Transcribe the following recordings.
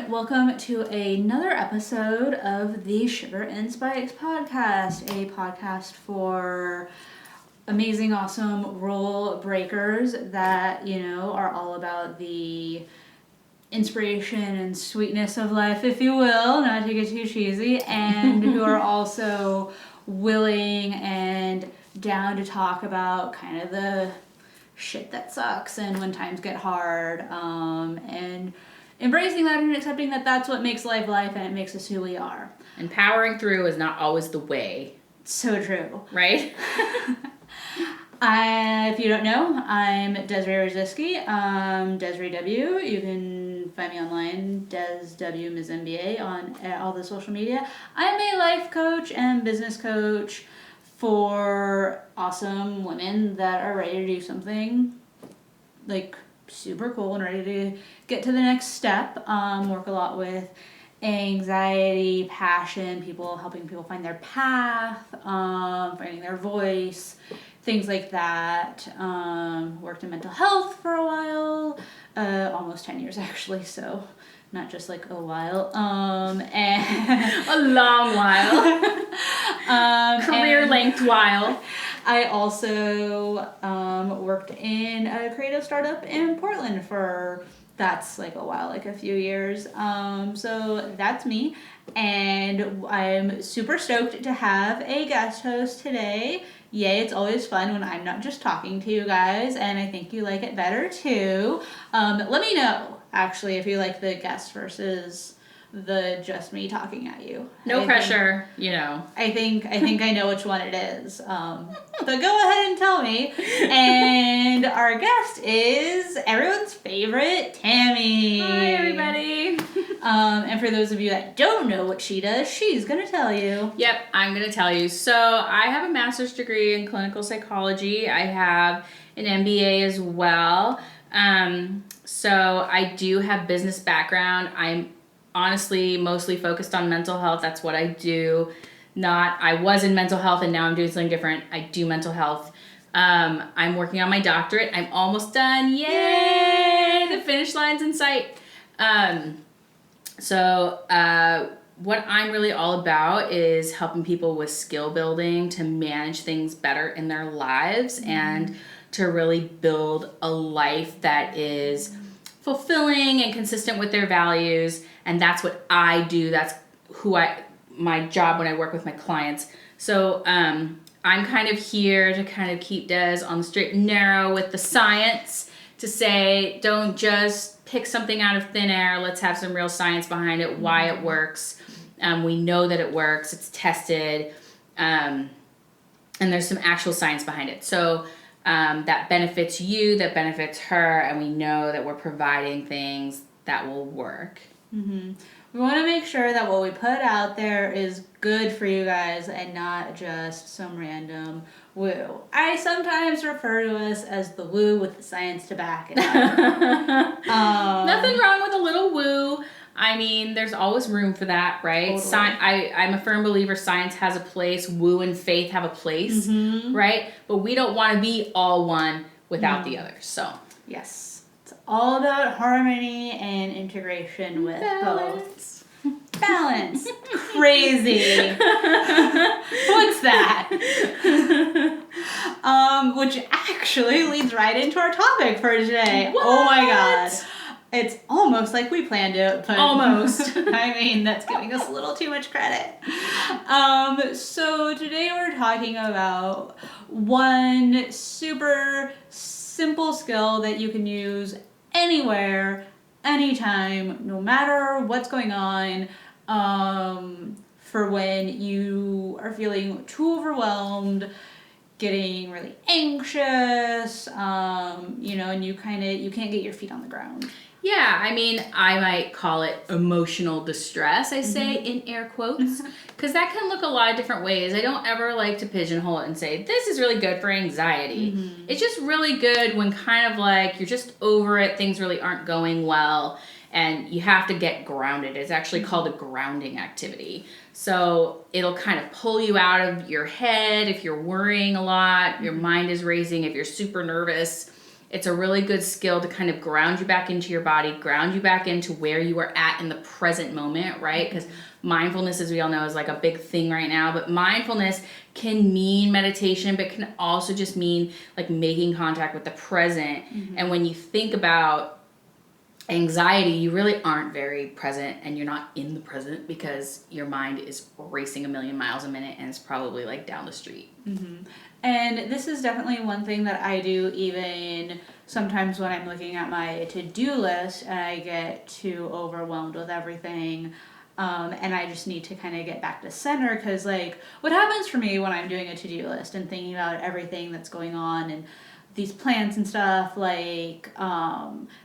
Welcome to another episode of the Sugar and Spikes podcast, a podcast for amazing, awesome rule breakers that, are all about the inspiration and sweetness of life, if you will, not to get too cheesy, and who are also willing and down to talk about kind of the shit that sucks and when times get hard, and embracing that and accepting that that's what makes life and it makes us who we are. And powering through is not always the way. So true. Right? If you don't know, I'm Desiree Rosiski, Desiree W. You can find me online, Des W. Ms. MBA on all the social media. I'm a life coach and business coach for awesome women that are ready to do something like super cool and ready to get to the next step. Work a lot with anxiety, passion, helping people find their path, finding their voice, things like that. Worked in mental health for a while, almost 10 years actually, so not just like a while, and a long while. Career length while. I also worked in a creative startup in Portland that's like a while, like a few years. So that's me. And I'm super stoked to have a guest host today. Yay, it's always fun when I'm not just talking to you guys, and I think you like it better too. Let me know, actually, if you like the guest versus the just me talking at you. No pressure, I think I know which one it is. But go ahead and tell me. And our guest is everyone's favorite, Tammy. Hi, everybody. And for those of you that don't know what she does, she's going to tell you. Yep, I'm going to tell you. So I have a master's degree in clinical psychology. I have an MBA as well. So I do have business background. I'm honestly mostly focused on mental health. That's what I do. I was in mental health and now I'm doing something different. I do mental health. I'm working on my doctorate. I'm almost done. Yay! The finish line's in sight. What I'm really all about is helping people with skill building to manage things better in their lives and to really build a life that is fulfilling and consistent with their values. And that's what I do. That's my job when I work with my clients. So I'm kind of here to kind of keep Des on the straight and narrow with the science, to say, don't just pick something out of thin air. Let's have some real science behind it, why it works. We know that it works. It's tested. And there's some actual science behind it. So that benefits you, that benefits her, and we know that we're providing things that will work. Mm-hmm. We want to make sure that what we put out there is good for you guys and not just some random woo. I sometimes refer to us as the woo with the science to back it up. Nothing wrong with a little woo. I mean, there's always room for that, right? Totally. I'm a firm believer science has a place, woo and faith have a place, right? But we don't want to be all one without the other, so. Yes. It's all about harmony and integration with both. Balance. Crazy. What's that? Which actually leads right into our topic for today. What? Oh my god. It's almost like we planned it, but almost. I mean, that's giving us a little too much credit. So today we're talking about one super simple skill that you can use anywhere, anytime, no matter what's going on, for when you are feeling too overwhelmed, getting really anxious, and you can't get your feet on the ground. Yeah, I mean, I might call it emotional distress, I say in air quotes, because that can look a lot of different ways. I don't ever like to pigeonhole it and say, this is really good for anxiety. It's just really good when kind of like you're just over it, things really aren't going well, and you have to get grounded. It's actually called a grounding activity. So it'll kind of pull you out of your head if you're worrying a lot, your mind is racing, if you're super nervous. It's a really good skill to kind of ground you back into your body, ground you back into where you are at in the present moment, right? Because mindfulness, as we all know, is like a big thing right now. But mindfulness can mean meditation, but can also just mean like making contact with the present. And when you think about anxiety, you really aren't very present, and you're not in the present because your mind is racing a million miles a minute and it's probably like down the street. And this is definitely one thing that I do even sometimes when I'm looking at my to-do list and I get too overwhelmed with everything. And I just need to kind of get back to center, because like what happens for me when I'm doing a to-do list and thinking about everything that's going on and these plans and stuff, like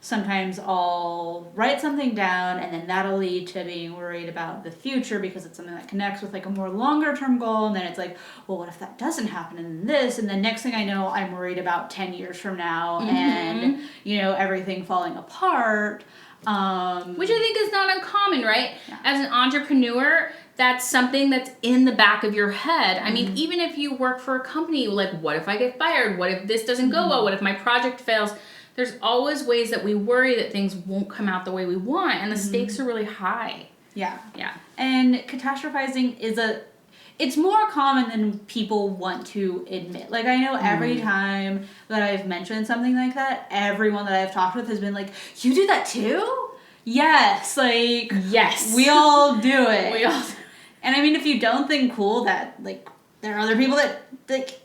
sometimes I'll write something down and then that'll lead to being worried about the future because it's something that connects with like a more longer term goal, and then it's like, well, what if that doesn't happen, and then this, and then next thing I know I'm worried about 10 years from now and everything falling apart. Which I think is not uncommon, right? Yeah. As an entrepreneur, that's something that's in the back of your head. I mean, even if you work for a company, like, what if I get fired? What if this doesn't go well? What if my project fails? There's always ways that we worry that things won't come out the way we want, and the stakes are really high. Yeah. Yeah. And catastrophizing it's more common than people want to admit. Like, I know every time that I've mentioned something like that, everyone that I've talked with has been like, you do that too? Yes. Like, yes. We all do it. We all. And I mean, if you don't think cool that, like, there are other people that, like,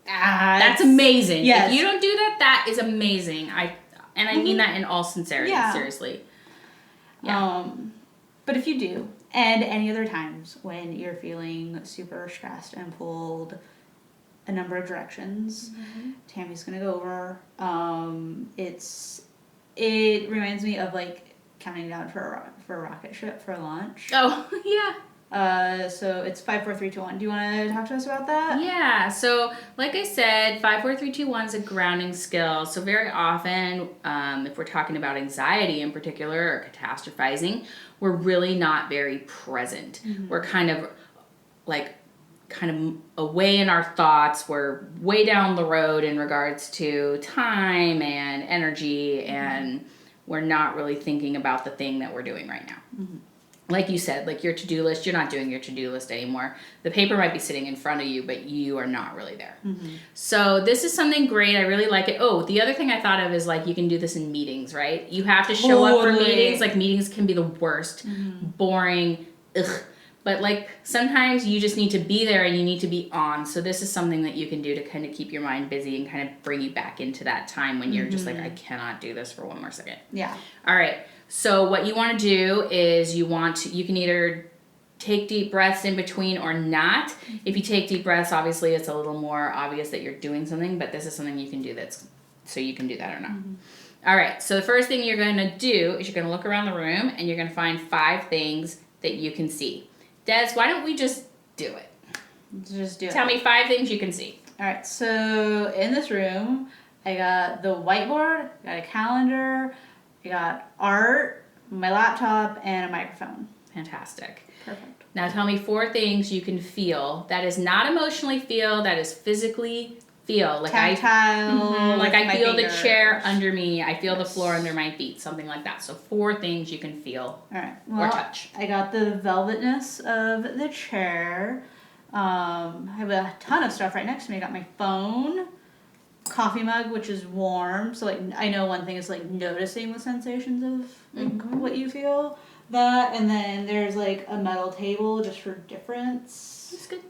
that's amazing. Yes. If you don't do that, that is amazing. I mean that in all sincerity, seriously. Yeah. But if you do, and any other times when you're feeling super stressed and pulled a number of directions, Tammy's gonna go over. It reminds me of like counting down for a rocket ship for launch. Oh, yeah. So it's 5, 4, 3, 2, 1. Do you want to talk to us about that? Yeah. So, like I said, 5, 4, 3, 2, 1 is a grounding skill. So very often, if we're talking about anxiety in particular or catastrophizing, we're really not very present. We're kind of away in our thoughts. We're way down the road in regards to time and energy, and we're not really thinking about the thing that we're doing right now. Like you said, like your to-do list, you're not doing your to-do list anymore. The paper might be sitting in front of you, but you are not really there. So this is something great. I really like it. Oh, the other thing I thought of is like you can do this in meetings, right? You have to show up for meetings. Like meetings can be the worst, boring, ugh. But like sometimes you just need to be there and you need to be on. So this is something that you can do to kind of keep your mind busy and kind of bring you back into that time when you're just like, I cannot do this for one more second. Yeah. All right. So what you want to do is you can either take deep breaths in between or not. If you take deep breaths, obviously it's a little more obvious that you're doing something, but this is something you can do so you can do that or not. All right. So the first thing you're going to do is you're going to look around the room and you're going to find 5 things that you can see. Des, why don't we just do it? Just do it. Tell me 5 things you can see. All right. So in this room, I got the whiteboard, I got a calendar, I got art, my laptop, and a microphone. Fantastic. Perfect. Now tell me 4 things you can feel. That is not emotionally feel, that is physically feel. Like tactile. Like I feel fingers. the chair under me, I feel the floor under my feet, something like that. So 4 things you can feel or touch. I got the velvetness of the chair. I have a ton of stuff right next to me. I got my phone, coffee mug, which is warm. So like I know one thing is like noticing the sensations of like what you feel. That, and then there's like a metal table just for difference. That's good.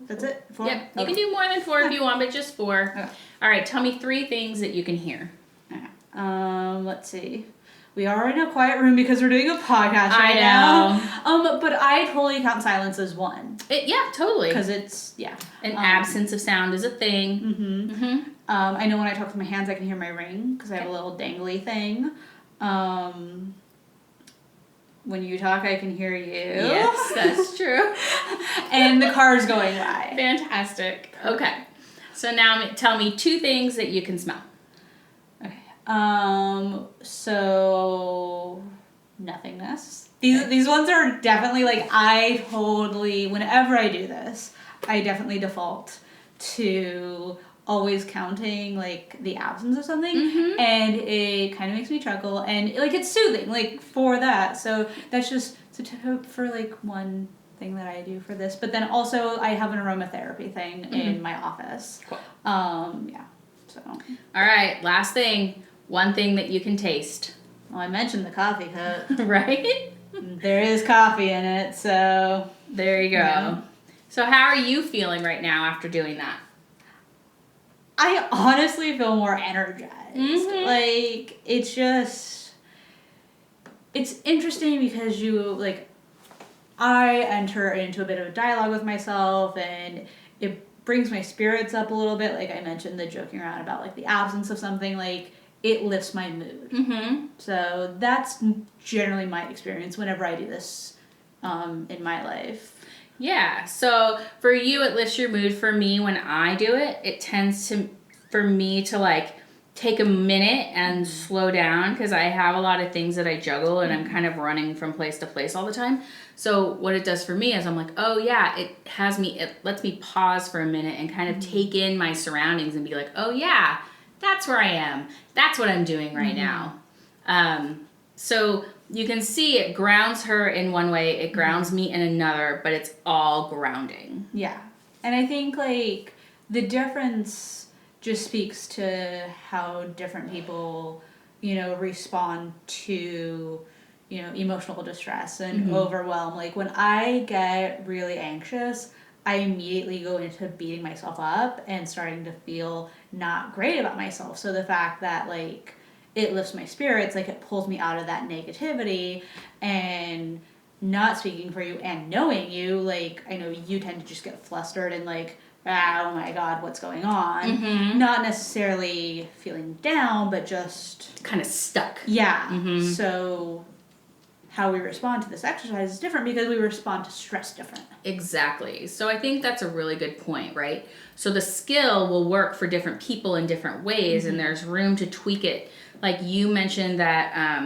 That's it? 4? Yep. You can do more than 4 if you want, but just 4. Okay. All right. Tell me 3 things that you can hear. Okay. Let's see. We are in a quiet room because we're doing a podcast right now. But I totally count silence as one. Yeah, totally. Because it's, An absence of sound is a thing. I know when I talk with my hands, I can hear my ring because I have a little dangly thing. When you talk, I can hear you. Yes, that's true. And the car's going by. Fantastic. Okay. So now tell me 2 things that you can smell. Okay. So nothingness. These ones are definitely like whenever I do this, I definitely default to always counting like the absence of something, and it kind of makes me chuckle, and like it's soothing like for that. So that's just for like one thing that I do for this. But then also I have an aromatherapy thing in my office. Cool. Yeah. So. All right, last thing. One thing that you can taste. Well, I mentioned the coffee cup. Right? There is coffee in it, so. There you go. Yeah. So how are you feeling right now after doing that? I honestly feel more energized. Like, it's just, it's interesting because I enter into a bit of a dialogue with myself, and it brings my spirits up a little bit. Like I mentioned, the joking around about like the absence of something, like it lifts my mood. So that's generally my experience whenever I do this in my life. Yeah, so for you, it lifts your mood. For me, when I do it, it tends for me to like take a minute and slow down because I have a lot of things that I juggle and I'm kind of running from place to place all the time. So what it does for me is I'm like, oh yeah, it lets me pause for a minute and kind of take in my surroundings and be like, oh yeah, that's where I am. That's what I'm doing right now. So you can see it grounds her in one way, it grounds me in another, but it's all grounding. Yeah. And I think like the difference just speaks to how different people, respond to, emotional distress and overwhelm. Like when I get really anxious, I immediately go into beating myself up and starting to feel not great about myself. So the fact that like it lifts my spirits, like it pulls me out of that negativity, and not speaking for you and knowing you, like I know you tend to just get flustered and like, oh my god, what's going on? Not necessarily feeling down, but just kind of stuck. Yeah. So how we respond to this exercise is different because we respond to stress different. Exactly. So I think that's a really good point, right? So the skill will work for different people in different ways, and there's room to tweak it. Like you mentioned that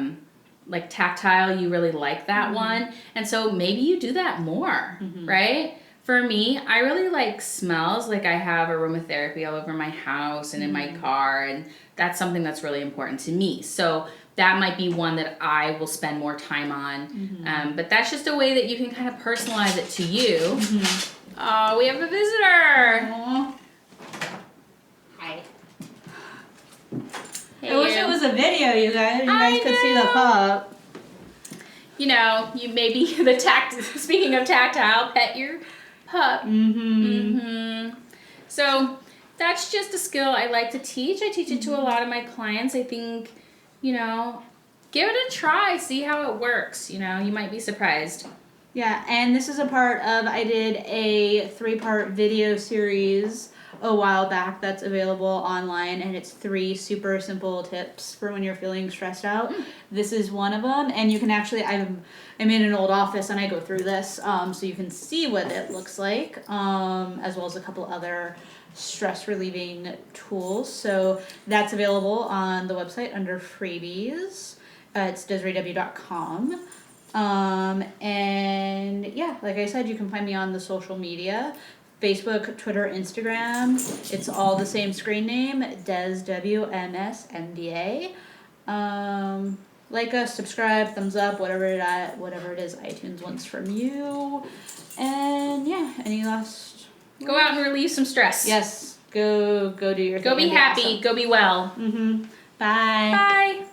like tactile, you really like that one. And so maybe you do that more, right? For me, I really like smells. Like I have aromatherapy all over my house and in my car, and that's something that's really important to me. So that might be one that I will spend more time on. But that's just a way that you can kind of personalize it to you. Oh, we have a visitor. Aww. Hi. Hey, I wish it was a video, you guys. You guys could see the pup. You maybe speaking of tactile, pet your pup. So that's just a skill I like to teach. I teach it to a lot of my clients. I think, give it a try, see how it works. You might be surprised. Yeah, and this is a part of, I did a 3-part video series a while back that's available online, and it's 3 super simple tips for when you're feeling stressed out. This is one of them, and you can actually, I'm in an old office and I go through this, so you can see what it looks like, as well as a couple other stress relieving tools. So that's available on the website under freebies. It's DesireeW.com. And yeah, like I said, you can find me on the social media, Facebook, Twitter, Instagram. It's all the same screen name, DesWMSMBA. Like us, subscribe, thumbs up, whatever it is iTunes wants from you. And yeah, any last Go out and relieve some stress. Yes. Go do your thing. Go be happy. Awesome. Go be well. Bye. Bye.